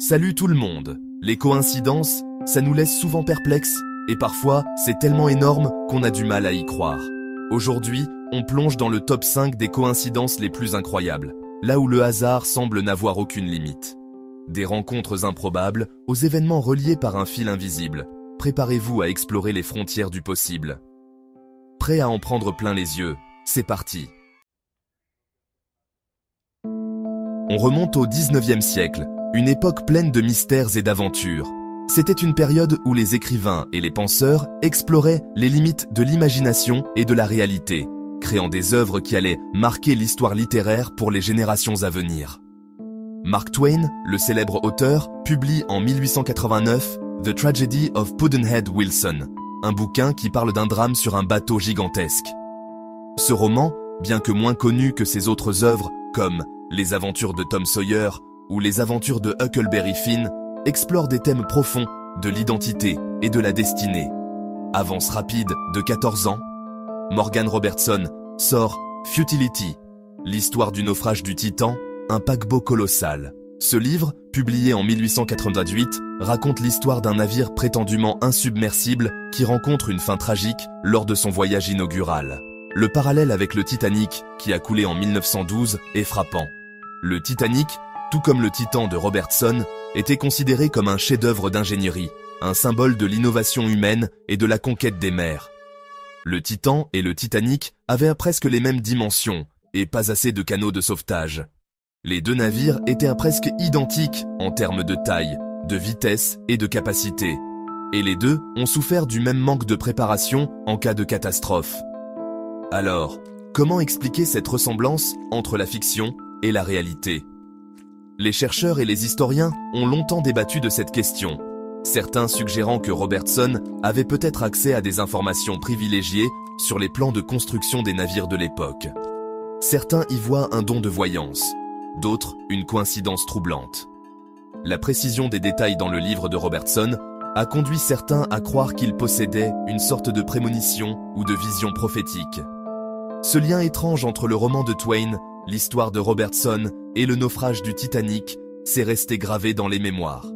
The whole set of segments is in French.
Salut tout le monde. Les coïncidences, ça nous laisse souvent perplexes, et parfois, c'est tellement énorme qu'on a du mal à y croire. Aujourd'hui, on plonge dans le top 5 des coïncidences les plus incroyables, là où le hasard semble n'avoir aucune limite. Des rencontres improbables aux événements reliés par un fil invisible. Préparez-vous à explorer les frontières du possible. Prêt à en prendre plein les yeux? C'est parti. On remonte au 19e siècle, une époque pleine de mystères et d'aventures. C'était une période où les écrivains et les penseurs exploraient les limites de l'imagination et de la réalité, créant des œuvres qui allaient marquer l'histoire littéraire pour les générations à venir. Mark Twain, le célèbre auteur, publie en 1889 The Tragedy of Pudd'nhead Wilson, un bouquin qui parle d'un drame sur un bateau gigantesque. Ce roman, bien que moins connu que ses autres œuvres comme Les aventures de Tom Sawyer ou Les aventures de Huckleberry Finn, explore des thèmes profonds de l'identité et de la destinée. Avance rapide de 14 ans, Morgan Robertson sort Futility, l'histoire du naufrage du Titan, un paquebot colossal. Ce livre, publié en 1888, raconte l'histoire d'un navire prétendument insubmersible qui rencontre une fin tragique lors de son voyage inaugural. Le parallèle avec le Titanic, qui a coulé en 1912, est frappant. Le Titanic, tout comme le Titan de Robertson, était considéré comme un chef-d'œuvre d'ingénierie, un symbole de l'innovation humaine et de la conquête des mers. Le Titan et le Titanic avaient presque les mêmes dimensions, et pas assez de canaux de sauvetage. Les deux navires étaient presque identiques en termes de taille, de vitesse et de capacité. Et les deux ont souffert du même manque de préparation en cas de catastrophe. Alors, comment expliquer cette ressemblance entre la fiction et la réalité? Les chercheurs et les historiens ont longtemps débattu de cette question, certains suggérant que Robertson avait peut-être accès à des informations privilégiées sur les plans de construction des navires de l'époque. Certains y voient un don de voyance, d'autres une coïncidence troublante. La précision des détails dans le livre de Robertson a conduit certains à croire qu'il possédait une sorte de prémonition ou de vision prophétique. Ce lien étrange entre le roman de Twain, l'histoire de Robertson et le naufrage du Titanic s'est resté gravé dans les mémoires.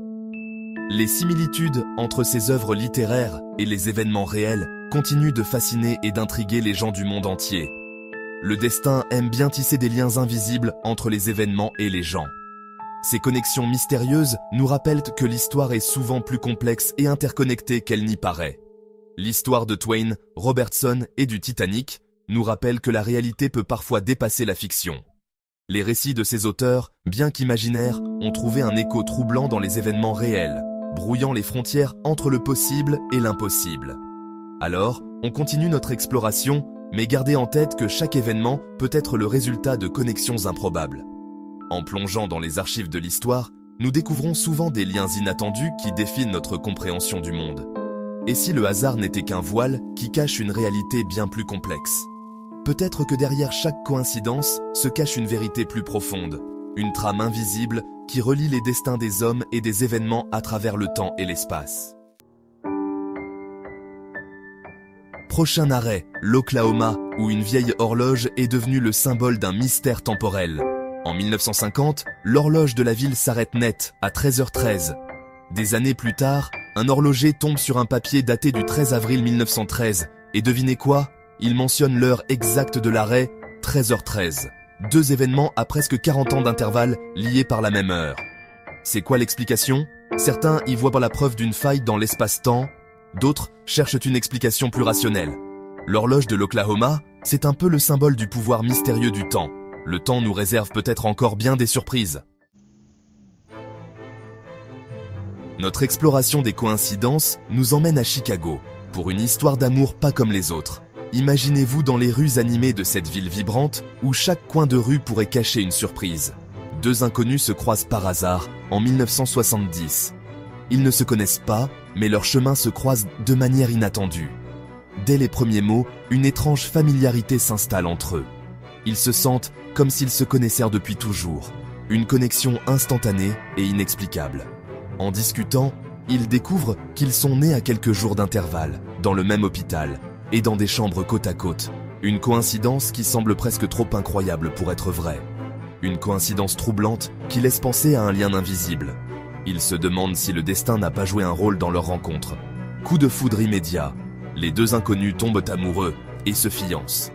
Les similitudes entre ces œuvres littéraires et les événements réels continuent de fasciner et d'intriguer les gens du monde entier. Le destin aime bien tisser des liens invisibles entre les événements et les gens. Ces connexions mystérieuses nous rappellent que l'histoire est souvent plus complexe et interconnectée qu'elle n'y paraît. L'histoire de Twain, Robertson et du Titanic nous rappelle que la réalité peut parfois dépasser la fiction. Les récits de ces auteurs, bien qu'imaginaires, ont trouvé un écho troublant dans les événements réels, brouillant les frontières entre le possible et l'impossible. Alors, on continue notre exploration, mais gardez en tête que chaque événement peut être le résultat de connexions improbables. En plongeant dans les archives de l'histoire, nous découvrons souvent des liens inattendus qui défient notre compréhension du monde. Et si le hasard n'était qu'un voile qui cache une réalité bien plus complexe? Peut-être que derrière chaque coïncidence se cache une vérité plus profonde, une trame invisible qui relie les destins des hommes et des événements à travers le temps et l'espace. Prochain arrêt, l'Oklahoma, où une vieille horloge est devenue le symbole d'un mystère temporel. En 1950, l'horloge de la ville s'arrête net, à 13h13. Des années plus tard, un horloger tombe sur un papier daté du 13 avril 1913, et devinez quoi? Il mentionne l'heure exacte de l'arrêt, 13h13. Deux événements à presque 40 ans d'intervalle liés par la même heure. C'est quoi l'explication? Certains y voient la preuve d'une faille dans l'espace-temps, d'autres cherchent une explication plus rationnelle. L'horloge de l'Oklahoma, c'est un peu le symbole du pouvoir mystérieux du temps. Le temps nous réserve peut-être encore bien des surprises. Notre exploration des coïncidences nous emmène à Chicago, pour une histoire d'amour pas comme les autres. Imaginez-vous dans les rues animées de cette ville vibrante, où chaque coin de rue pourrait cacher une surprise. Deux inconnus se croisent par hasard, en 1970. Ils ne se connaissent pas, mais leurs chemins se croisent de manière inattendue. Dès les premiers mots, une étrange familiarité s'installe entre eux. Ils se sentent comme s'ils se connaissaient depuis toujours. Une connexion instantanée et inexplicable. En discutant, ils découvrent qu'ils sont nés à quelques jours d'intervalle, dans le même hôpital, et dans des chambres côte à côte. Une coïncidence qui semble presque trop incroyable pour être vraie. Une coïncidence troublante qui laisse penser à un lien invisible. Ils se demandent si le destin n'a pas joué un rôle dans leur rencontre. Coup de foudre immédiat, les deux inconnus tombent amoureux et se fiancent.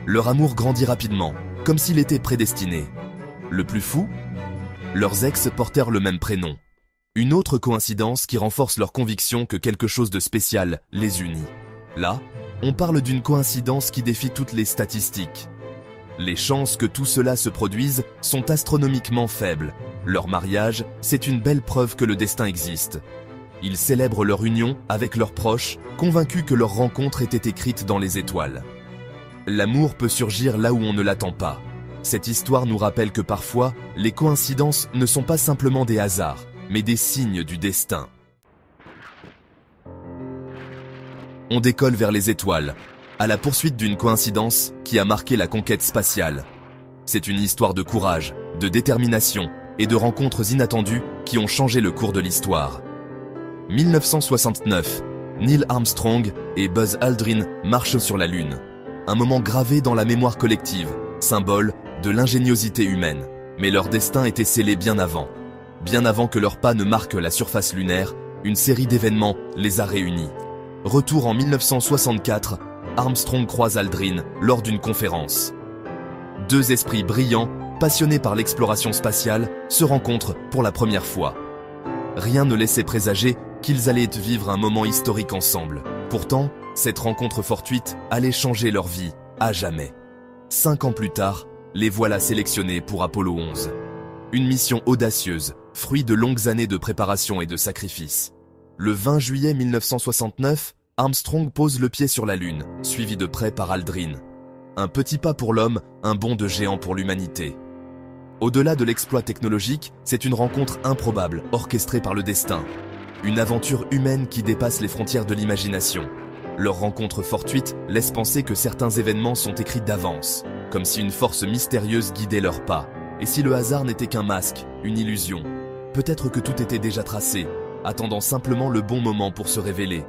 Leur amour grandit rapidement, comme s'il était prédestiné. Le plus fou, leurs ex portèrent le même prénom. Une autre coïncidence qui renforce leur conviction que quelque chose de spécial les unit. Là, on parle d'une coïncidence qui défie toutes les statistiques. Les chances que tout cela se produise sont astronomiquement faibles. Leur mariage, c'est une belle preuve que le destin existe. Ils célèbrent leur union avec leurs proches, convaincus que leur rencontre était écrite dans les étoiles. L'amour peut surgir là où on ne l'attend pas. Cette histoire nous rappelle que parfois, les coïncidences ne sont pas simplement des hasards, mais des signes du destin. On décolle vers les étoiles, à la poursuite d'une coïncidence qui a marqué la conquête spatiale. C'est une histoire de courage, de détermination et de rencontres inattendues qui ont changé le cours de l'histoire. 1969, Neil Armstrong et Buzz Aldrin marchent sur la Lune. Un moment gravé dans la mémoire collective, symbole de l'ingéniosité humaine. Mais leur destin était scellé bien avant. Bien avant que leur pas ne marque la surface lunaire, une série d'événements les a réunis. Retour en 1964, Armstrong croise Aldrin lors d'une conférence. Deux esprits brillants, passionnés par l'exploration spatiale, se rencontrent pour la première fois. Rien ne laissait présager qu'ils allaient vivre un moment historique ensemble. Pourtant, cette rencontre fortuite allait changer leur vie à jamais. 5 ans plus tard, les voilà sélectionnés pour Apollo 11. Une mission audacieuse, fruit de longues années de préparation et de sacrifice. Le 20 juillet 1969, Armstrong pose le pied sur la Lune, suivi de près par Aldrin. Un petit pas pour l'homme, un bond de géant pour l'humanité. Au-delà de l'exploit technologique, c'est une rencontre improbable, orchestrée par le destin. Une aventure humaine qui dépasse les frontières de l'imagination. Leur rencontre fortuite laisse penser que certains événements sont écrits d'avance, comme si une force mystérieuse guidait leurs pas. Et si le hasard n'était qu'un masque, une illusion, peut-être que tout était déjà tracé, attendant simplement le bon moment pour se révéler.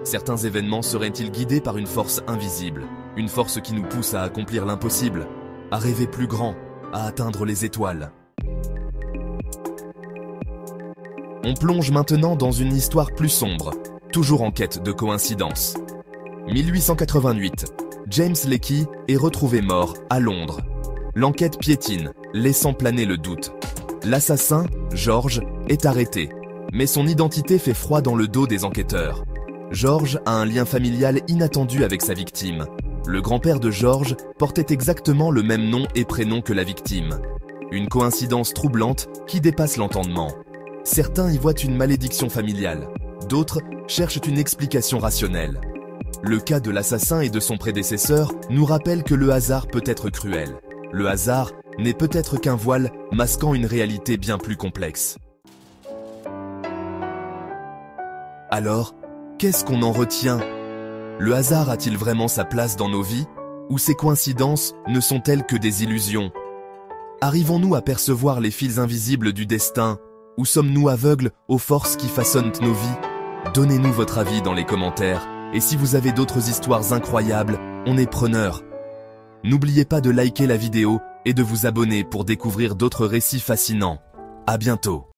Certains événements seraient-ils guidés par une force invisible, une force qui nous pousse à accomplir l'impossible, à rêver plus grand, à atteindre les étoiles. On plonge maintenant dans une histoire plus sombre, toujours en quête de coïncidence. 1888, James Leakey est retrouvé mort à Londres. L'enquête piétine, laissant planer le doute. L'assassin, George, est arrêté, mais son identité fait froid dans le dos des enquêteurs. George a un lien familial inattendu avec sa victime. Le grand-père de George portait exactement le même nom et prénom que la victime. Une coïncidence troublante qui dépasse l'entendement. Certains y voient une malédiction familiale, d'autres cherchent une explication rationnelle. Le cas de l'assassin et de son prédécesseur nous rappelle que le hasard peut être cruel. Le hasard n'est peut-être qu'un voile masquant une réalité bien plus complexe. Alors, qu'est-ce qu'on en retient ? Le hasard a-t-il vraiment sa place dans nos vies ? Ou ces coïncidences ne sont-elles que des illusions ? Arrivons-nous à percevoir les fils invisibles du destin ? Ou sommes-nous aveugles aux forces qui façonnent nos vies ? Donnez-nous votre avis dans les commentaires. Et si vous avez d'autres histoires incroyables, on est preneurs. N'oubliez pas de liker la vidéo et de vous abonner pour découvrir d'autres récits fascinants. À bientôt.